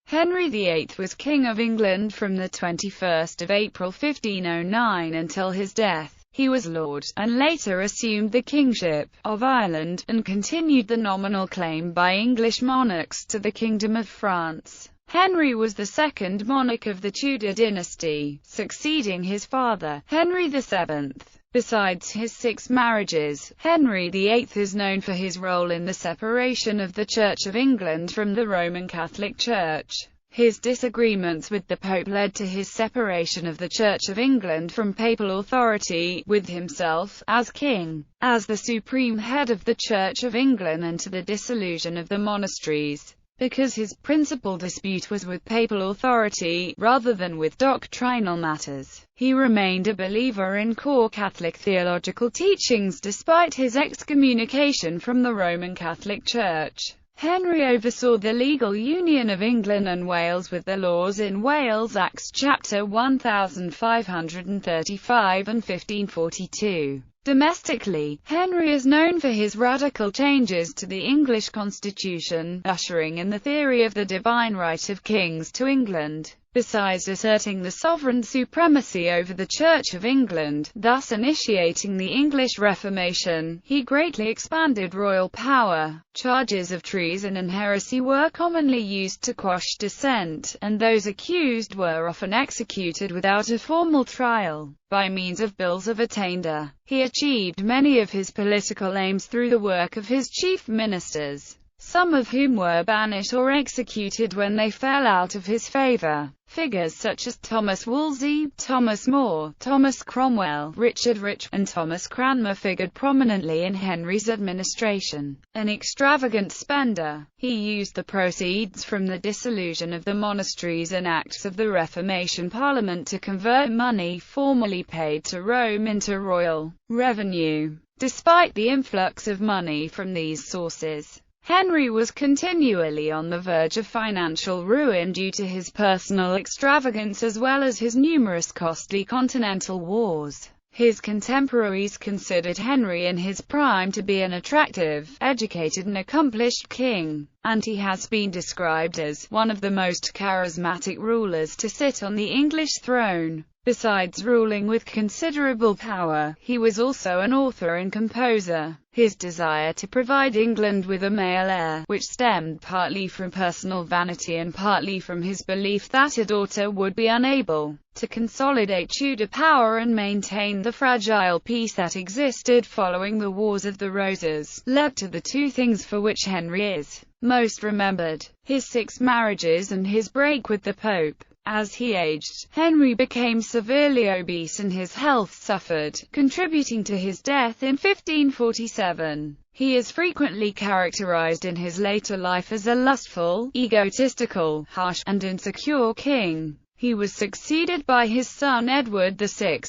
Henry VIII was King of England from the 21st of April 1509 until his death. He was Lord, and later assumed the kingship, of Ireland, and continued the nominal claim by English monarchs to the Kingdom of France. Henry was the second monarch of the Tudor dynasty, succeeding his father, Henry VII. Besides his 6 marriages, Henry VIII is known for his role in the separation of the Church of England from the Roman Catholic Church. His disagreements with the Pope led to his separation of the Church of England from papal authority, with himself, as king, as the supreme head of the Church of England, and to the dissolution of the monasteries. Because his principal dispute was with papal authority, rather than with doctrinal matters, he remained a believer in core Catholic theological teachings despite his excommunication from the Roman Catholic Church. Henry oversaw the legal union of England and Wales with the laws in Wales Acts chapter 1535 and 1542. Domestically, Henry is known for his radical changes to the English constitution, ushering in the theory of the divine right of kings to England. Besides asserting the sovereign supremacy over the Church of England, thus initiating the English Reformation, he greatly expanded royal power. Charges of treason and heresy were commonly used to quash dissent, and those accused were often executed without a formal trial. By means of bills of attainder, he achieved many of his political aims through the work of his chief ministers, some of whom were banished or executed when they fell out of his favour. Figures such as Thomas Wolsey, Thomas More, Thomas Cromwell, Richard Rich, and Thomas Cranmer figured prominently in Henry's administration. An extravagant spender, he used the proceeds from the dissolution of the monasteries and acts of the Reformation Parliament to convert money formerly paid to Rome into royal revenue. Despite the influx of money from these sources, Henry was continually on the verge of financial ruin due to his personal extravagance as well as his numerous costly continental wars. His contemporaries considered Henry in his prime to be an attractive, educated and accomplished king, and he has been described as one of the most charismatic rulers to sit on the English throne. Besides ruling with considerable power, he was also an author and composer. His desire to provide England with a male heir, which stemmed partly from personal vanity and partly from his belief that a daughter would be unable to consolidate Tudor power and maintain the fragile peace that existed following the Wars of the Roses, led to the 2 things for which Henry is most remembered: his 6 marriages and his break with the Pope. As he aged, Henry became severely obese and his health suffered, contributing to his death in 1547. He is frequently characterized in his later life as a lustful, egotistical, harsh, and insecure king. He was succeeded by his son Edward VI,